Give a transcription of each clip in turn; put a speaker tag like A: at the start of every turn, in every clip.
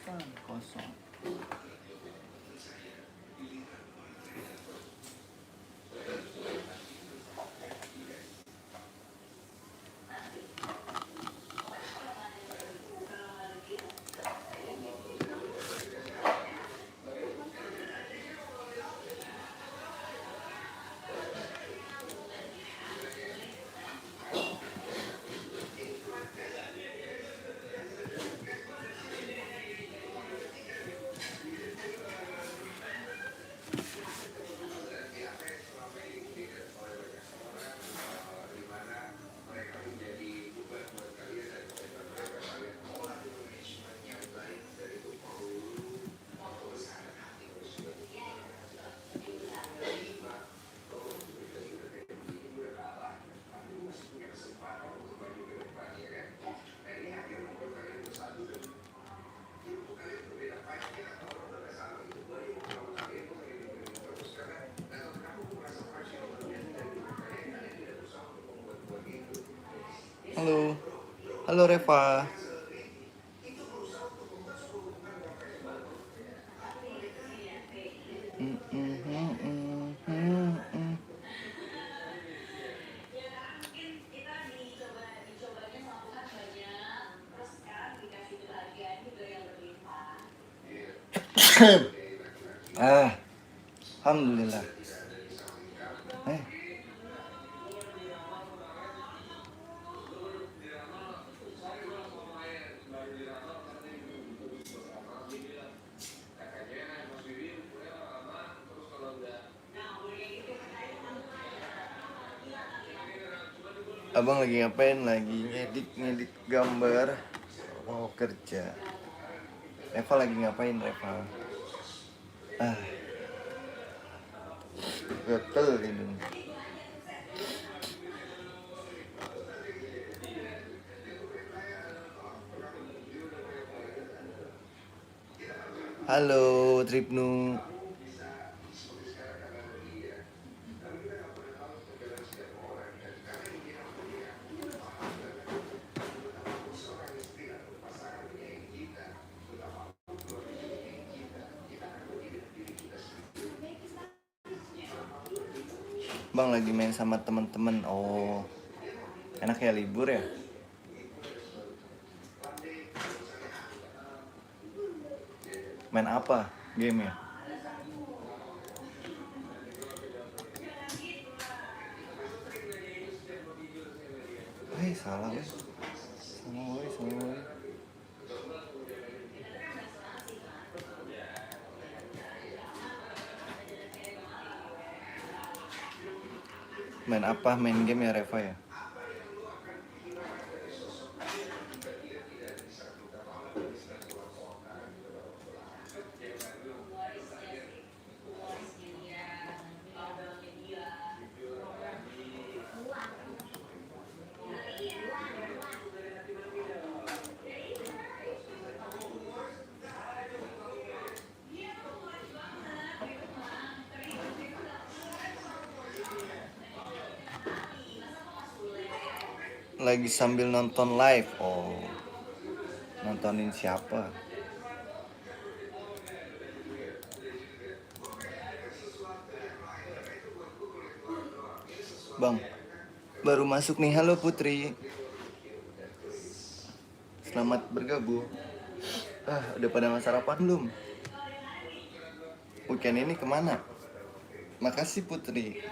A: Bukan kosong. Halo, halo Reva. Alhamdulillah. Abang lagi ngapain? Lagi ngedit gambar. Mau kerja. Reva lagi ngapain, Reva? Gatel ini. Halo, Tripnu. Bang lagi main sama temen-temen. Oh, enak ya libur ya? Main apa? Game ya? Salah guys. Sama woy. Main apa? Main game ya Reva ya? Lagi sambil nonton live. Oh, nontonin siapa? Bang, baru masuk nih. Halo Putri. Selamat bergabung. Udah pada sarapan belum? Weekend ini kemana? Makasih Putri.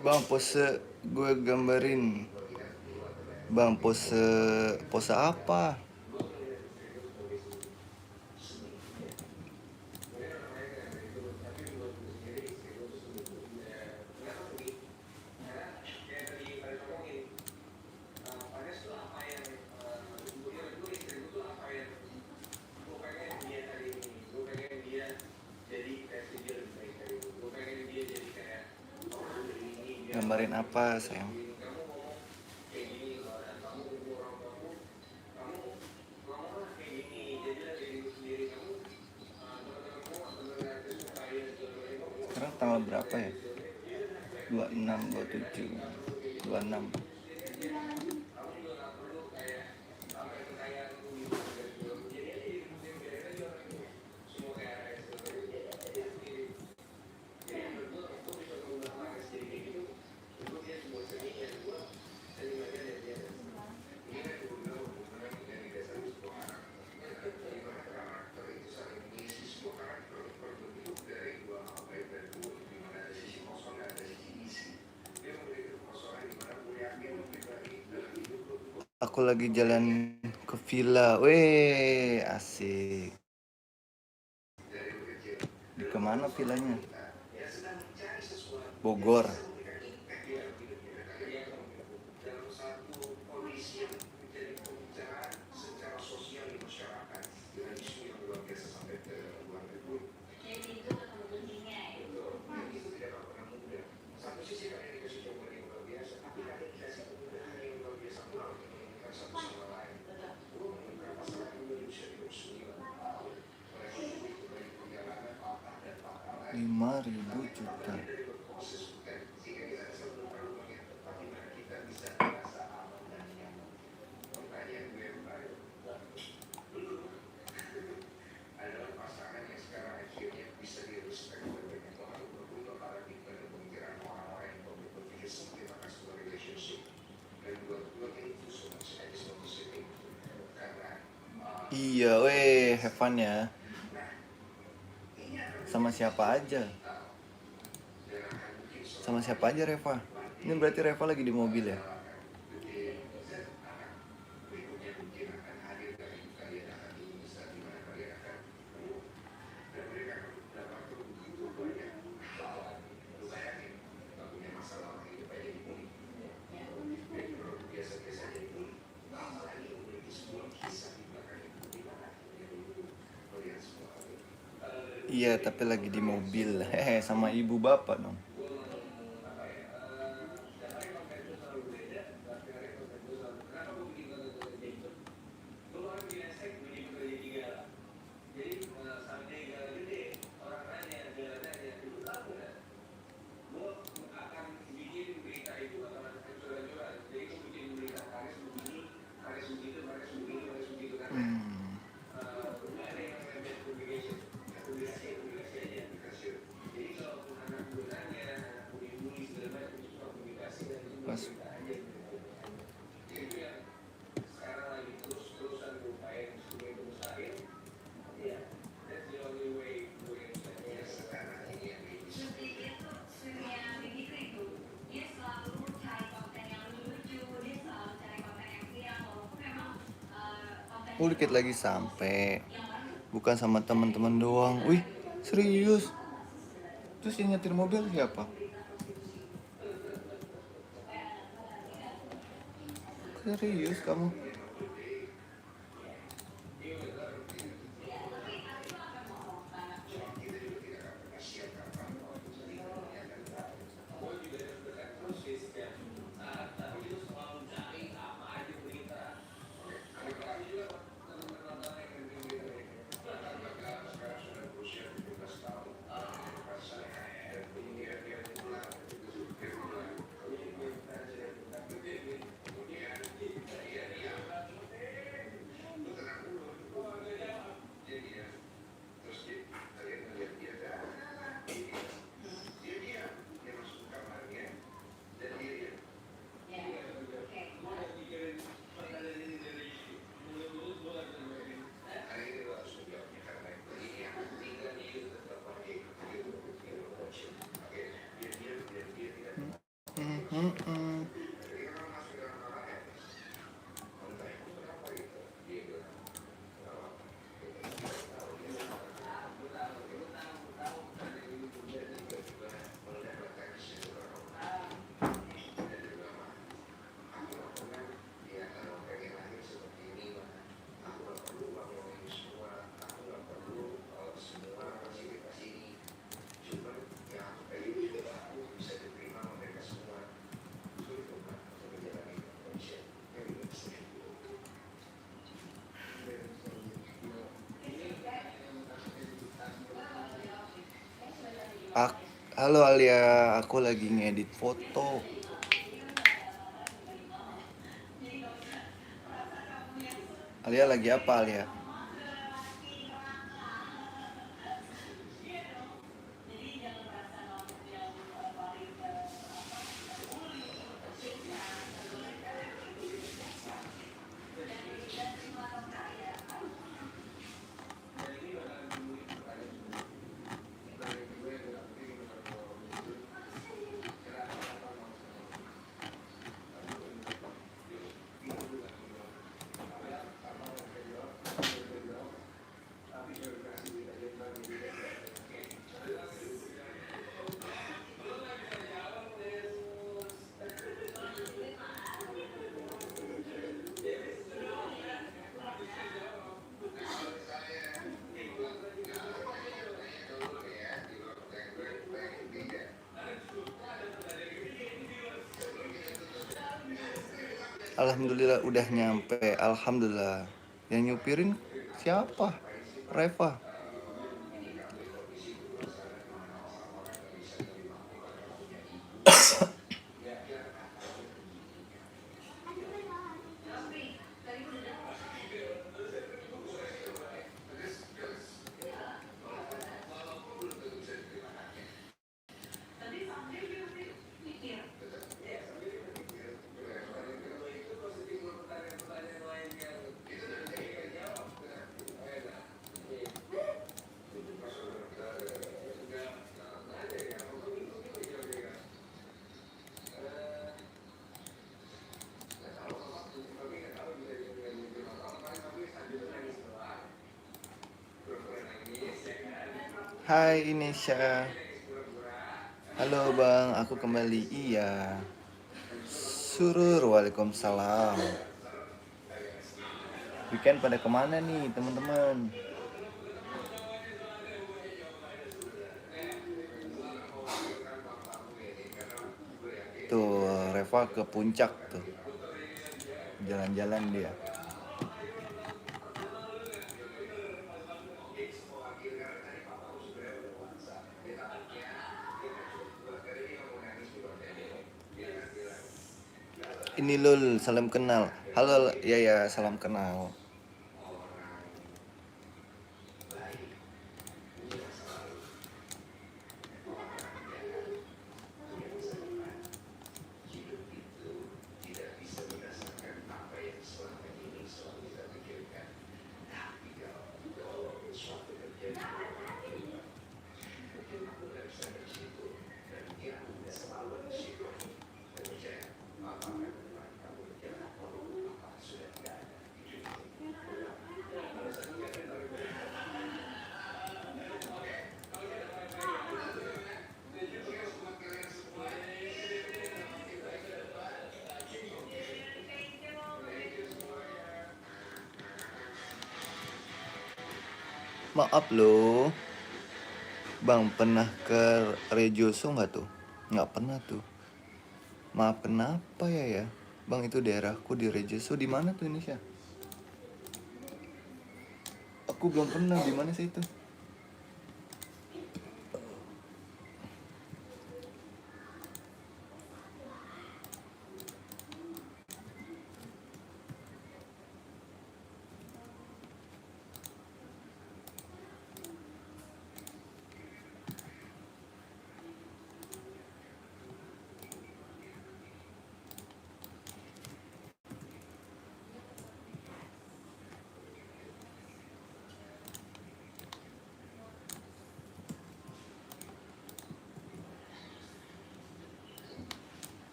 A: Bang, pose gue gambarin. Bang, pose pose apa? Gambarin apa, sayang? Sekarang tanggal berapa ya? 26, 27, 26. Aku lagi jalan ke villa. Weh, asik. Kemana villanya? Bogor. Rp5.000.000.000. Iya, weh, have fun ya. Sama siapa aja? Sama siapa aja, Reva? Ini berarti Reva lagi di mobil ya? Iya, tapi lagi di mobil. Hehe, sama ibu bapak dong. Pas. Dikit lagi sampai. Bukan sama teman-teman doang. Wih, serius? Terus yang nyetir mobil siapa? Serius kamu? Halo Alia, aku lagi ngedit foto. Alia lagi apa Alia? Alhamdulillah udah nyampe. Alhamdulillah. Yang nyupirin siapa? Reva. Hai Inesha. Halo bang, aku kembali. Iya. Surur, waalaikumsalam. Weekend pada kemana nih teman-teman? Tuh Reva ke puncak tuh. Jalan-jalan dia. Ini Lul, salam kenal. Halo, ya salam kenal. Maaf loh, bang pernah ke Rejoso nggak tuh? Nggak pernah tuh. Maaf kenapa ya? Bang itu daerahku di Rejoso di mana tuh Indonesia? Aku belum pernah, di mana sih itu?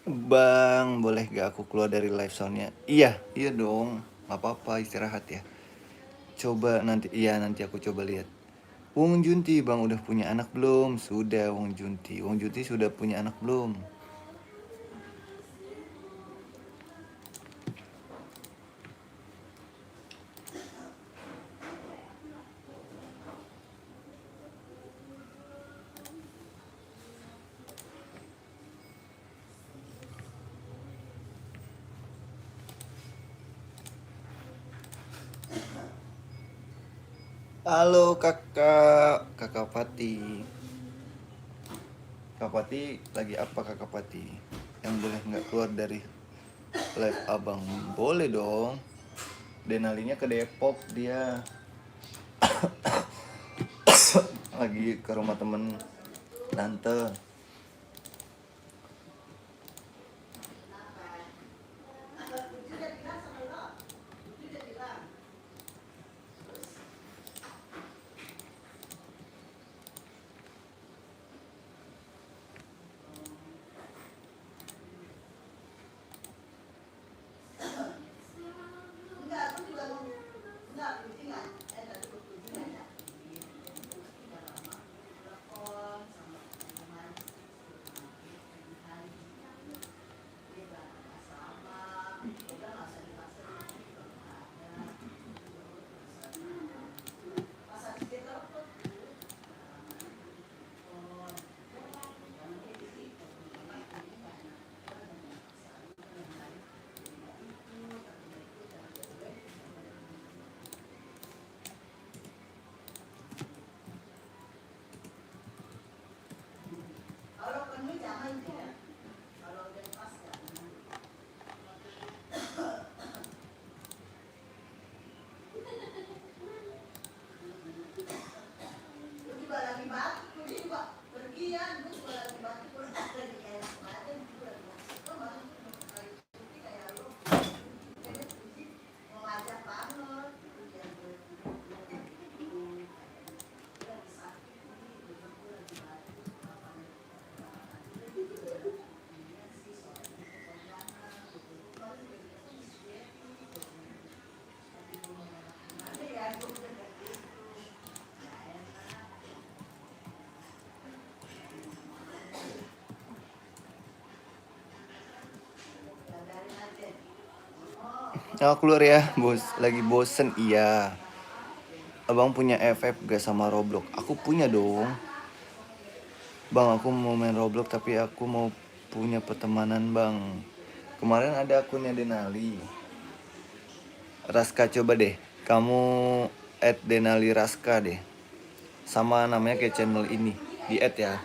A: Bang, boleh gak aku keluar dari live soundnya? Iya, iya dong. Gak apa-apa, istirahat ya. Coba nanti, iya nanti aku coba lihat. Wong Junti, bang udah punya anak belum? Sudah, Wong Junti. Wong Junti sudah punya anak belum? Halo kakak Pati. Kakak Pati lagi apa kakak Pati? Yang boleh nggak keluar dari live abang? Boleh dong. Denalinya ke Depok dia. Lagi ke rumah temen tante. Nah, keluar ya, bos. Lagi bosen, iya. Abang punya FF gak sama Roblox? Aku punya dong. Bang, aku mau main Roblox tapi aku mau punya pertemanan, bang. Kemarin ada akunnya Denali. Raska, coba deh. Kamu add Denali Raska deh. Sama namanya kayak channel ini. Di add ya.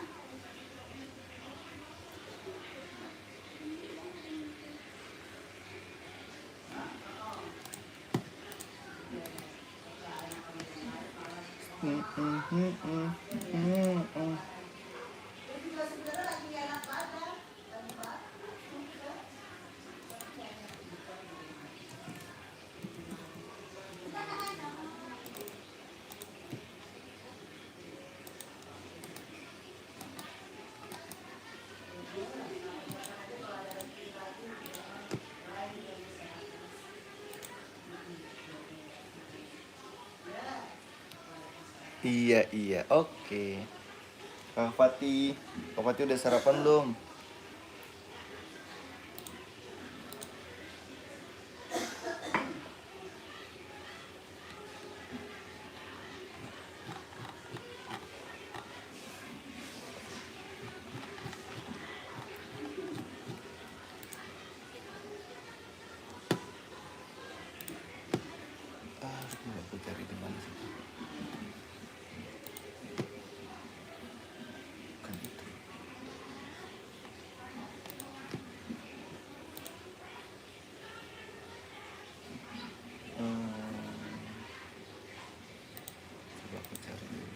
A: Iya, iya, oke. Kak Fatih, Kak Fatih udah sarapan belum? Coba aku cari di mana sih? Bukan itu. Coba aku cari dulu.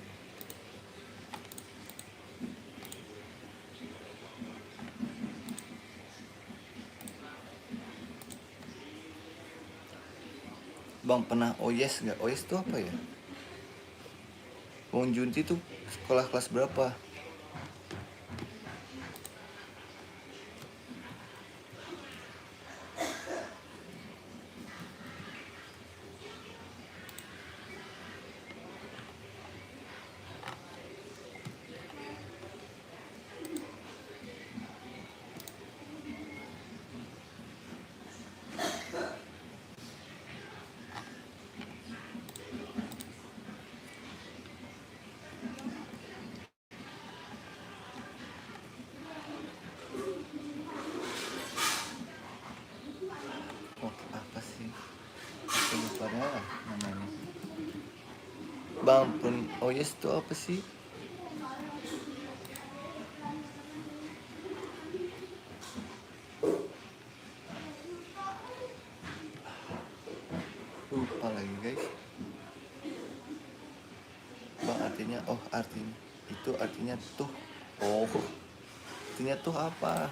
A: Bang, pernah OYS nggak? OYS itu apa ya? Wong Junti tuh sekolah kelas berapa? Bang oh yes itu apa sih? Lupa lagi guys. Bang artinya artinya itu artinya tuh. Oh, artinya tuh apa?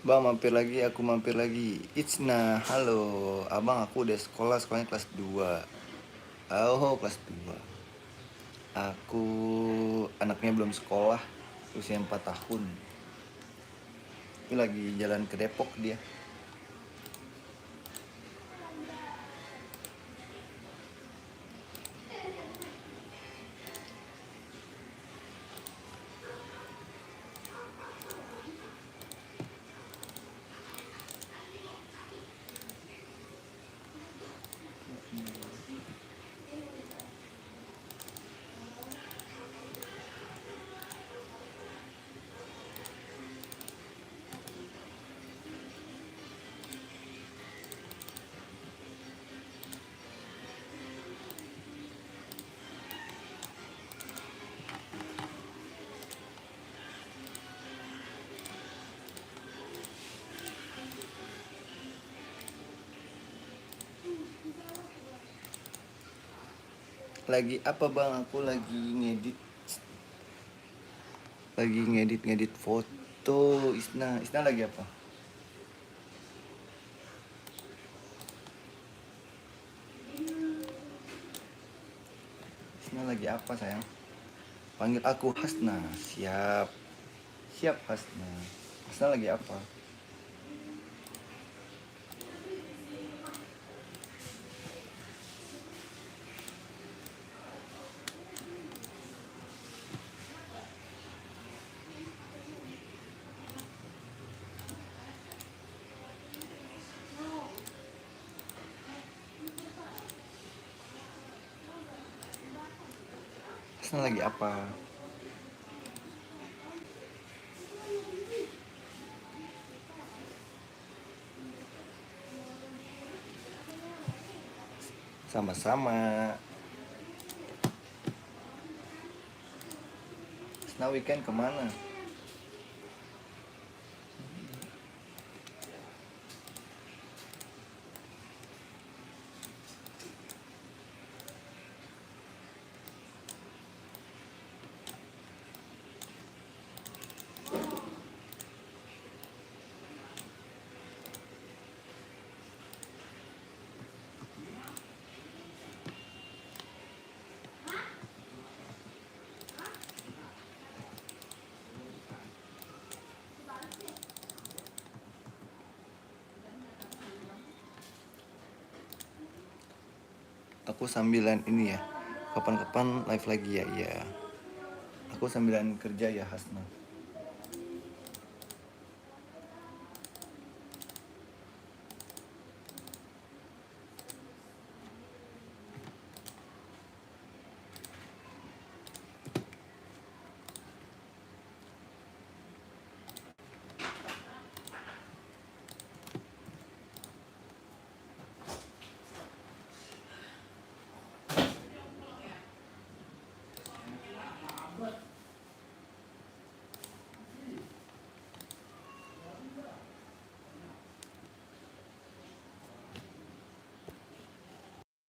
A: Bang mampir lagi, aku mampir lagi. Itsna, halo. Abang aku udah sekolahnya kelas 2. Oh, kelas 2. Aku anaknya belum sekolah, usia 4 tahun. Ini lagi jalan ke Depok dia. Lagi apa bang? Aku lagi ngedit foto. Isna lagi apa? Isna lagi apa sayang? Panggil aku Hasna. Siap. Siap Hasna. Hasna lagi apa? Hasna lagi apa? Sama-sama. Hasna weekend kemana? aku sambilan ini ya. Kapan-kapan live lagi ya. Iya. Aku sambilan kerja ya Hasna.